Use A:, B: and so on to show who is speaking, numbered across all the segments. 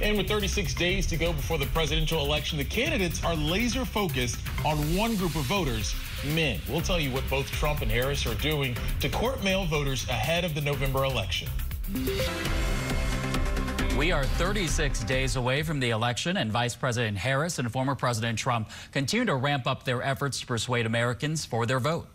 A: And with 36 days to go before the presidential election, the candidates are laser focused on one group of voters, men. We'll tell you what both Trump and Harris are doing to court male voters ahead of the November election.
B: We are 36 days away from the election, and Vice President Harris and former President Trump continue to ramp up their efforts to persuade Americans for their vote.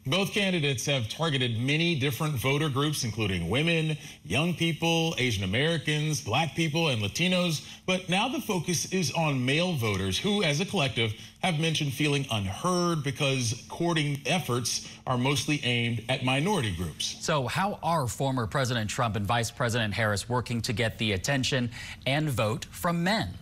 A: Both candidates have targeted many different voter groups, including women, young people, Asian Americans, black people, and Latinos. But now the focus is on male voters who, as a collective, have mentioned feeling unheard because courting efforts are mostly aimed at minority groups.
B: So how are former President Trump and Vice President Harris working to get the attention and vote from men?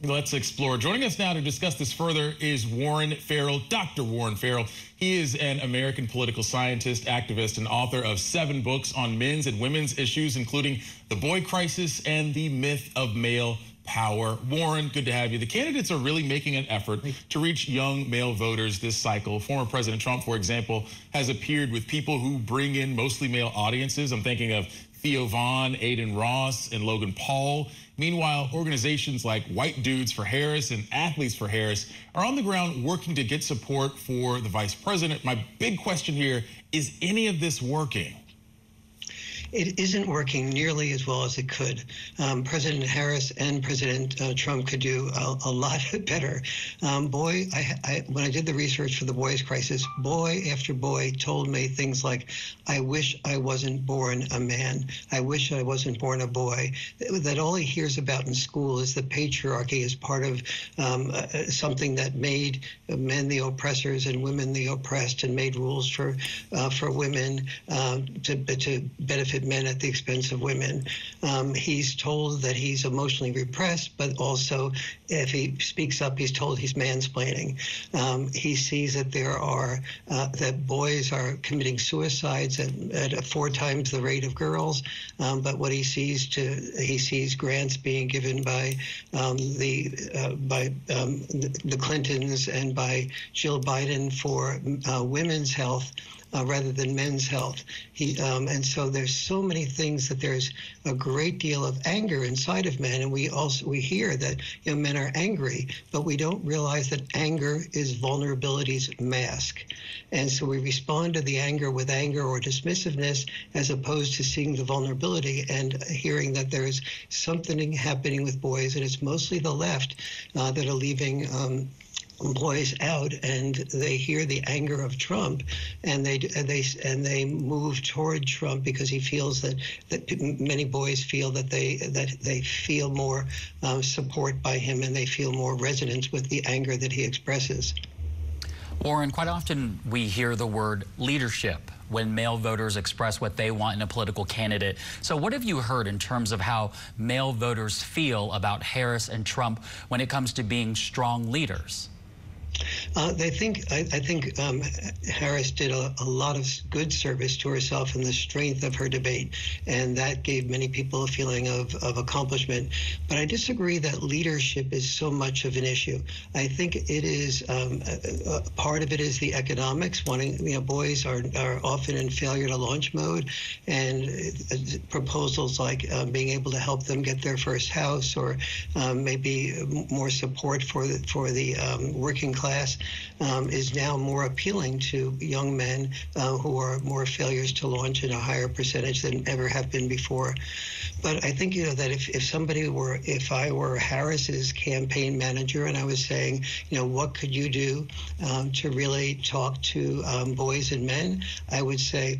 A: Let's explore. Joining us now to discuss this further is Warren Farrell, Dr. Warren Farrell. He is an American political scientist, activist, and author of 7 books on men's and women's issues, including The Boy Crisis and The Myth of Male Power. Warren, good to have you. The candidates are really making an effort to reach young male voters this cycle. Former President Trump, for example, has appeared with people who bring in mostly male audiences. I'm thinking of Theo Vaughn, Aiden Ross, and Logan Paul. Meanwhile, organizations like White Dudes for Harris and Athletes for Harris are on the ground working to get support for the vice president. My big question here, is any of this working?
C: It isn't working nearly as well as it could. President Harris and President Trump could do a lot better. When I did the research for the boys' crisis, boy after boy told me things like, I wish I wasn't born a man. I wish I wasn't born a boy. That all he hears about in school is the patriarchy as part of something that made men the oppressors and women the oppressed, and made rules for women to benefit men at the expense of women. He's told that he's emotionally repressed, but also if he speaks up, he's told he's mansplaining. He sees that that boys are committing suicides at 4 times the rate of girls, but what he sees grants being given by the Clintons and by Jill Biden for women's health rather than men's health. And so there's so many things that there's a great deal of anger inside of men, and we hear that men are angry, but we don't realize that anger is vulnerability's mask. And so we respond to the anger with anger or dismissiveness, as opposed to seeing the vulnerability and hearing that there's something happening with boys, and it's mostly the left that are leaving boys out, and they hear the anger of Trump, and they move toward Trump because he feels that many boys feel that they feel more support by him, and they feel more resonance with the anger that he expresses.
B: Warren, quite often we hear the word leadership when male voters express what they want in a political candidate. So what have you heard in terms of how male voters feel about Harris and Trump when it comes to being strong leaders?
C: I think Harris did a lot of good service to herself in the strength of her debate, and that gave many people a feeling of accomplishment. But I disagree that leadership is so much of an issue. I think it is part of it is the economics. Boys are often in failure to launch mode, and proposals like being able to help them get their first house, or maybe more support for the working class is now more appealing to young men who are more failures to launch in a higher percentage than ever have been before. But I think, that if I were Harris's campaign manager and I was saying, what could you do to really talk to boys and men, I would say,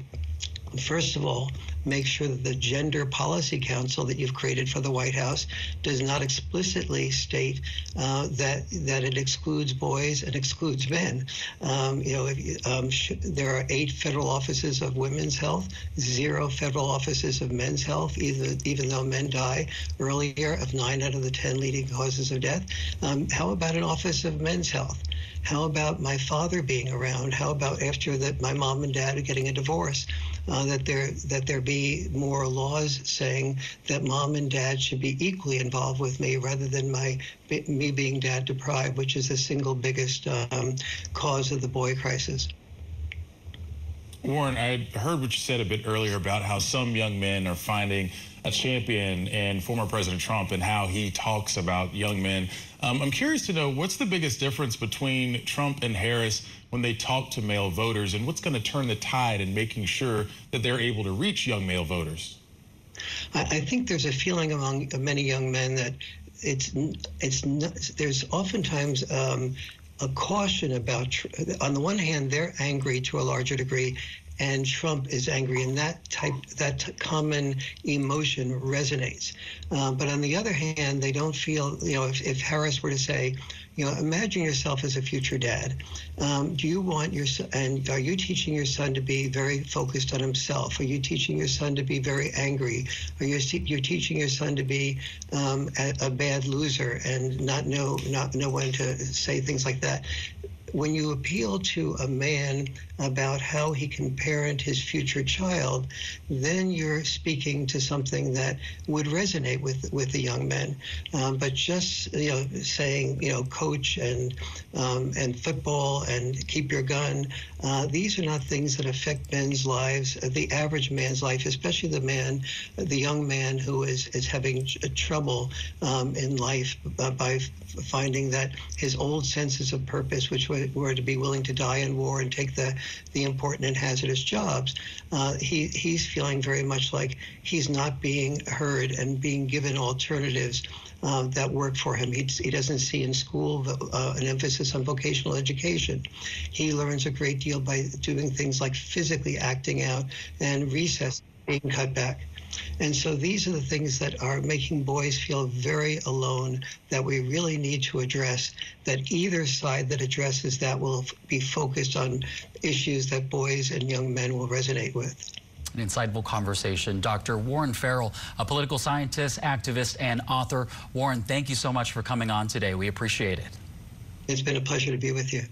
C: first of all, make sure that the Gender Policy Council that you've created for the White House does not explicitly state that it excludes boys and excludes men. There are 8 federal offices of women's health, 0 federal offices of men's health, even though men die earlier of 9 out of the 10 leading causes of death. How about an office of men's health? How about my father being around? How about after that my mom and dad are getting a divorce, that there be more laws saying that mom and dad should be equally involved with me rather than me being dad deprived, which is the single biggest cause of the boy crisis.
A: Warren, I heard what you said a bit earlier about how some young men are finding a champion in former President Trump and how he talks about young men. I'm curious to know, what's the biggest difference between Trump and Harris when they talk to male voters, and what's going to turn the tide in making sure that they're able to reach young male voters?
C: I think there's a feeling among many young men that there's oftentimes a caution about, on the one hand, they're angry to a larger degree, and Trump is angry, and that common emotion resonates. But on the other hand, they don't feel, if Harris were to say, imagine yourself as a future dad. Do you want your son, and are you teaching your son to be very focused on himself? Are you teaching your son to be very angry? Are you teaching your son to be a bad loser and not know when to say things like that? When you appeal to a man about how he can parent his future child, then you're speaking to something that would resonate with the young men. But just saying coach and football and keep your gun, these are not things that affect men's lives, the average man's life, especially the young man who is having trouble in life by finding that his old senses of purpose, which were to be willing to die in war and take the important and hazardous jobs, he's feeling very much like he's not being heard and being given alternatives that work for him. He doesn't see in school an emphasis on vocational education. He learns a great deal by doing things like physically acting out and recess being cut back. And so these are the things that are making boys feel very alone, that we really need to address, that either side that addresses that will be focused on issues that boys and young men will resonate with.
B: An insightful conversation. Dr. Warren Farrell, a political scientist, activist, and author. Warren, thank you so much for coming on today. We appreciate it.
C: It's been a pleasure to be with you.